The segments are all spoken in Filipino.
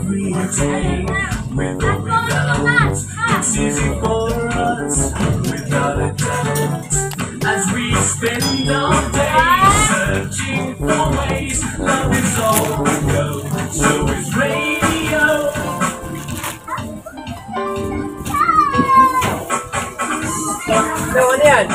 every day. With or without, it's easy for us without a doubt. As we spend our days searching for ways, love is all we know. So is radio. Ano yan?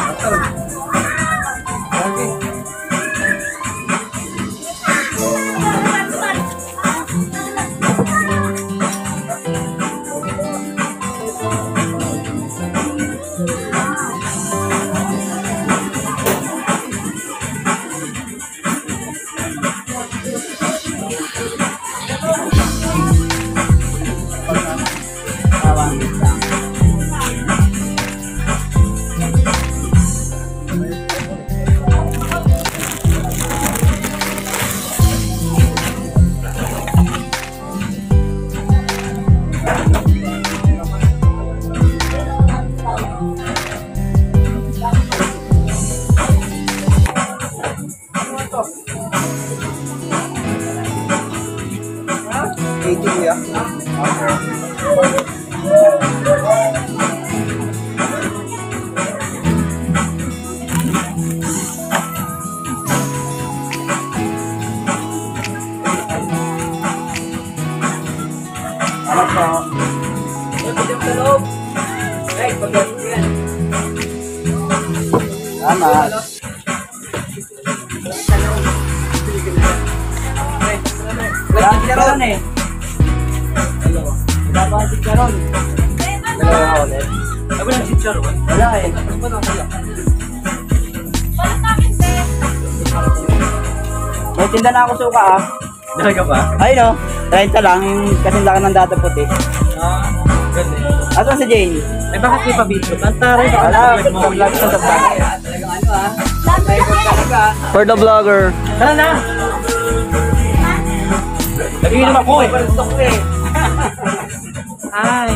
Chicharon eh. Dapat chicharon. Wala ulit. Ako lang chicharon. Wala eh. May tinda na ako suka ah. Talaga ba? Ay no, 30 lang yung kasing laki ng data puti. Ganda. Asan si Jane? Eh bakit may pabito? Tantara yung Wala, vlog sa vlog. For the vlogger. Tara na! Nagiinom ako eh. Ay.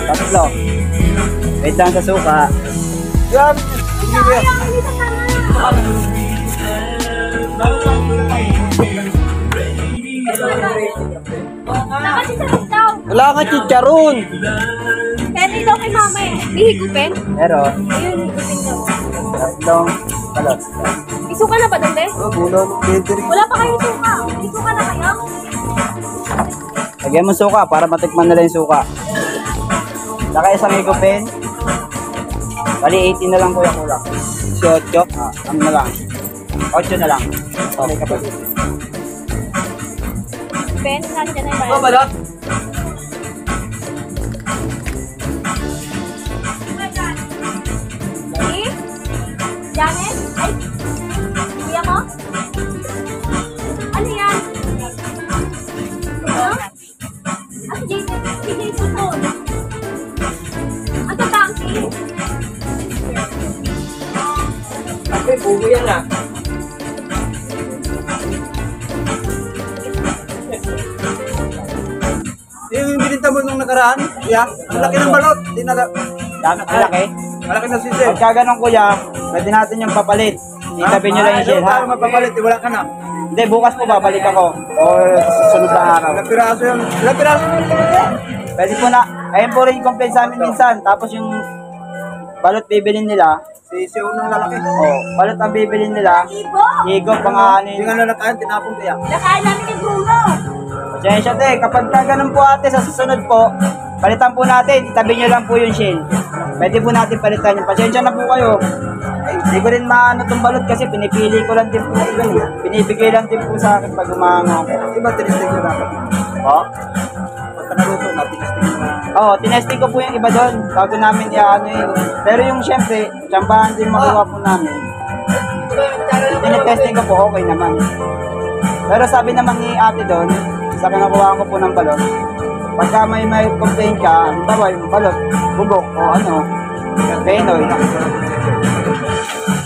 Tatlo. Wait lang sa suka. Yan! Wala ka chicharon! Pwede daw kay mama eh. Hihigupin? Pero, Ayun, higupin daw. tatlong kalot. Isuka na ba doon, be? Bulon, catering. Wala pa kayong suka. Isuka na kayo? Lagyan mo suka para matikman nila yung suka. Saka isang higupin. Bali 18 na lang kuya kulang. 18? Ah, ano na lang. 8 na lang. Okay kapatid. Ben, saan ka na yung Oh, balot! Eh? Janet? Ay! Kuya mo? Ano yan? Ano? Ah, si Jason. Si Jason po. Ang tatangki. Kasi bugo yan ah. Yung bininta mo nung nakaraan, kuya, ang laki ng balot. Dami malaki. Malaki na sisig. Pagka ganun kuya, pwede natin yung papalit. Itabi nyo lang yung shell ha. Para mapapalit, wala ka na. Hindi, bukas po babalik ako. Or sa susunod na araw. Ilang piraso yun. Ilang piraso yun. Pwede po na. Ayun po rin yung complaint sa amin minsan. Tapos yung balot bibilin nila. Si unang lalaki. Oh, balot ang bibilin nila. Ibo! Higo, pang ano Yung yun. ano nakain, tinapon kaya. Nakain namin kay Bruno. Pasensya te, kapag ka ganun po ate sa susunod po, palitan po natin, itabi nyo lang po yung shell. Pwede po natin palitan yung pasensya na po kayo. Hindi ko rin maano itong balot kasi pinipili ko lang din po yun. Binibigay lang din po sa akin pag umango. Iba, tinistig ko dapat. Oh? Pagka naluto na, tinistig ko na. Oo, tinesting ko po yung iba doon bago namin i-ano yun. Pero yung syempre, tsambahan din makuha po namin. Tinetesting ko po, okay naman. Pero sabi naman ni ate doon, sa kinakuhaan ko po ng balot, pagka may complaint ka, halimbawa yung balot, bubok o ano, penoy.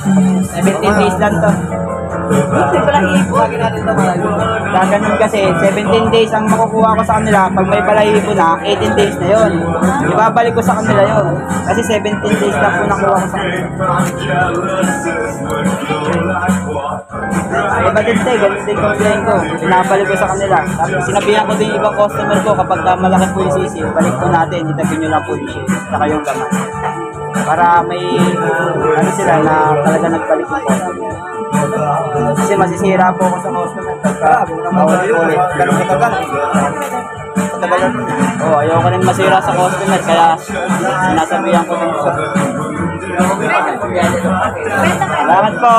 17 days lang to. May balahibo. Gaganon kasi, 17 days ang makukuha ko sa kanila. Pag may balahibo na, 18 days na yun. Ibabalik ko sa kanila yun. Kasi 17 days lang po nakuha ko sa kanila. Iba din tayo, ganun din complain ko. Pinabalik ko sa kanila. Tapos sinabihan ko din yung ibang customer ko kapag malaki po yung sisi, balik po natin, itabi nyo lang po yung shit, saka yung laman. Para may, ano sila na talaga nagbalik yung customer. Kasi masisira po ako sa customer. Ulit. Ganun katagal. Katagalan mo na. Oo, ayoko rin masira sa customer, kaya sinasabihan ko din po. Salamat po.